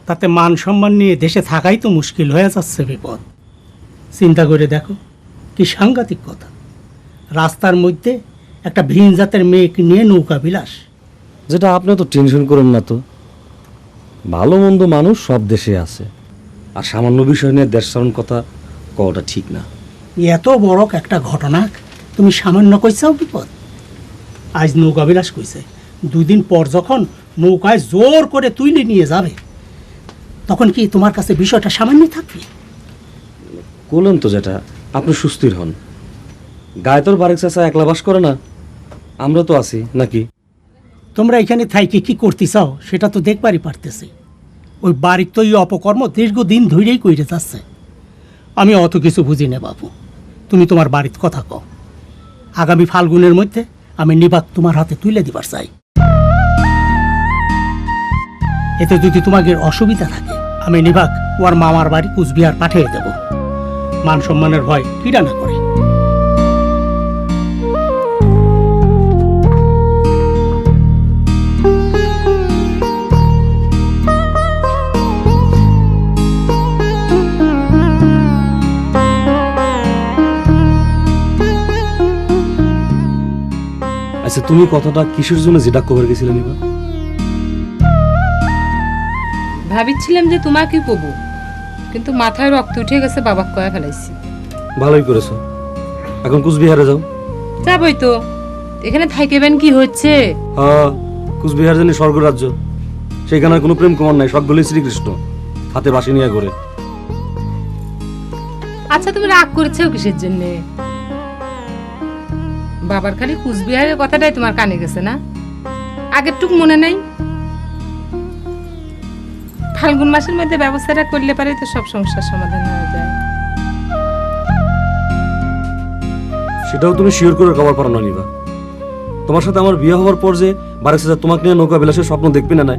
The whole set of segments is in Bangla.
তাতে মান সম্মান নিয়ে দেশে থাকাই তো মুশকিল হয়ে যাচ্ছে বিপদ। চিন্তা করে দেখো কি সাংঘাতিক কথা, রাস্তার মধ্যে একটা ভিন জাতের মেয়েকে নিয়ে নৌকা বিলাস। যেটা আপনি তো টেনশন করেন না তো, ভালো মন্দ মানুষ সব দেশে আছে, আর সামান্য বিষয় নিয়ে দেশ চালানোর কথা কওয়াটা ঠিক না। এত বড় একটা ঘটনা তুমি সামান্য কইছাও বিপদ। আজ নৌকা বিলাস কইছে, 2 দিন পর যখন নৌকায় জোর করে তুলে নিয়ে যাবে, তখন কি তোমার কাছে বিষয়টা সামান্য থাকবে? বললেন তো যেটা, আপনি সুস্থির হন। গায়ে তোর বারেক চাচা একলা বাস করে না, আমরা তো আছি নাকি? তোমরা এখানে থাইকে কি করতে চাও সেটা তো দেখবারই পারতেছি। ওই বাড়ির তো এই অপকর্ম দীর্ঘদিন ধরেই কইরে যাচ্ছে। আমি অত কিছু বুঝি না বাবু, তুমি তোমার বাড়ির কথা কও। আগামী ফাল্গুনের মধ্যে আমি নিবাক তোমার হাতে তুলে দিবার চাই। এতে যদি তোমাদের অসুবিধা থাকে, আমি নিবাক ওর মামার বাড়ি কুচবিহার পাঠিয়ে দেব। মান সম্মানের ভয় কিরা না করে। আচ্ছা, তুমি কথাটা কিসের জন্য যেটা কভার গেছিলে নিবা? ভাবিছিলাম যে তোমাকে কব, কিন্তু মাথায় রক্ত উঠে গেছে, বাবা কয়া ফেলাইছি। ভালোই করেছো, এখন কুচবিহারে যাও। যাবই তো, এখানে থাইকেবেন কি হচ্ছে? হ্যাঁ, কুচবিহার জানি স্বর্গ রাজ্য, সেখানে কোনো প্রেম কুমার নাই, সবগুলোই শ্রীকৃষ্ণ হাতে বাসি নিয়ে ঘুরে। আচ্ছা, তুমি রাগ করেছো কিসের জন্য? বাবার খালি কুচবিহারের কথাটাই তোমার কানে গেছে না? আগের টুক মনে নাই? ফাল্গুন মাসের মধ্যে ব্যবস্থাটা করলে পারে তো সব সমস্যার সমাধান হয়ে যায়। সেটাও তুমি শিওর করে কভার পারো না নিবা। তোমার সাথে আমার বিয়ে হওয়ার পর যে বারেক চাচা তোমাকে নিয়ে নৌকা বিলাসের স্বপ্ন দেখবি না,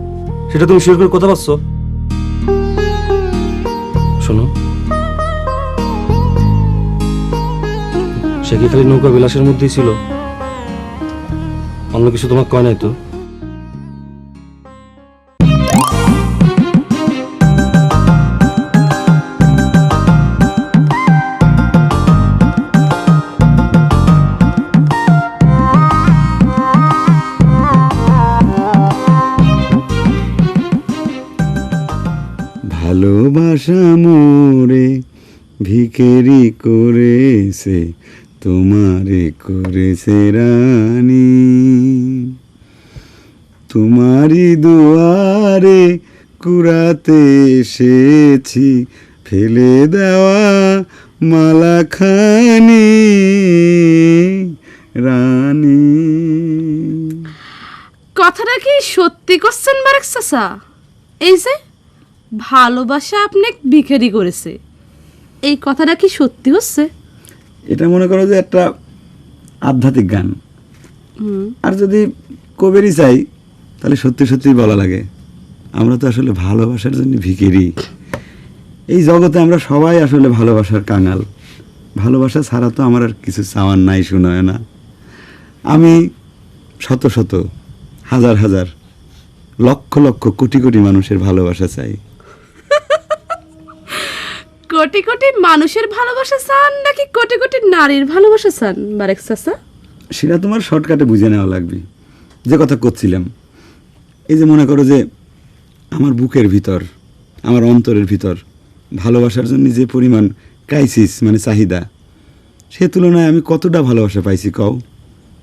সেটা তুমি শিওর করে কথা পাচ্ছ? শোনো, সে কি খালি নৌকা বিলাসের মধ্যেই ছিল? অন্য কিছু তোমাকে কয় নাই তো? ভালোবাসা মোরে ভিখেরি করেছে, তোমারে করেছে রানী, তোমারই দুয়ারে কুড়াতে এসেছি, ফেলে দেওয়া মালাখানি রানী। কথাটা কি সত্যি করছেন বারেক চাচা? এই যে ভালোবাসা আপনি ভিখারি করেছে, এই কথাটা কি সত্যি হচ্ছে? এটা মনে করো যে একটা আধ্যাত্মিক গান, আর যদি কবেরই চাই তাহলে সত্যি সত্যিই বলা লাগে আমরা তো আসলে ভালোবাসার জন্য ভিখারি। এই জগতে আমরা সবাই আসলে ভালোবাসার কাঙাল। ভালোবাসা ছাড়া তো আমার আর কিছু চাওয়ার নাই, শোনায় না। আমি শত শত হাজার হাজার লক্ষ লক্ষ কোটি কোটি মানুষের ভালোবাসা চাই। কোটি কোটি মানুষের ভালোবাসা চান নাকি কোটি কোটি নারীর ভালোবাসা চান বারেক চাচা? সেটা তোমার শর্টকাটে বুঝে নেওয়া লাগবে। যে কথা করছিলাম, এই যে মনে করো যে আমার বুকের ভিতর, আমার অন্তরের ভিতর ভালোবাসার জন্য যে পরিমাণ ক্রাইসিস, মানে চাহিদা, সে তুলনায় আমি কতটা ভালোবাসা পাইছি কও?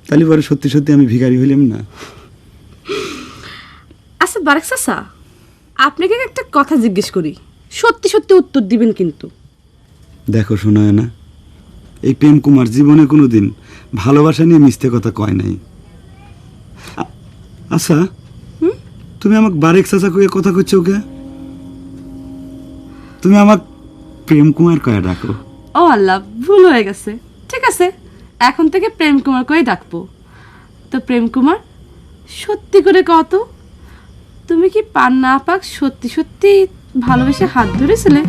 তাহলে পরে সত্যি সত্যি আমি ভিখারি হইলাম না? আচ্ছা বারেক চাচা, আপনাকে একটা কথা জিজ্ঞেস করি, সত্যি সত্যি উত্তর দিবেন কিন্তু। দেখো শোনায় না, এই প্রেম কুমার জীবনে কোনো দিন ভালোবাসা নিয়ে মিথ্যে কথা কয় নাই। আচ্ছা, তুমি আমাকে বারেক চাচা কয়ে কথা করছো ওকে? তুমি আমাকে প্রেম কুমার কয়ে ডাকো? ও আল্লাহ, ভুল হয়ে গেছে। ঠিক আছে, এখন থেকে প্রেম কুমার কয়ে ডাকবো। তো প্রেম কুমার, সত্যি করে কত, তুমি কি পান না পাক সত্যি সত্যি ভালোবেসে হাত ধরেছিলে?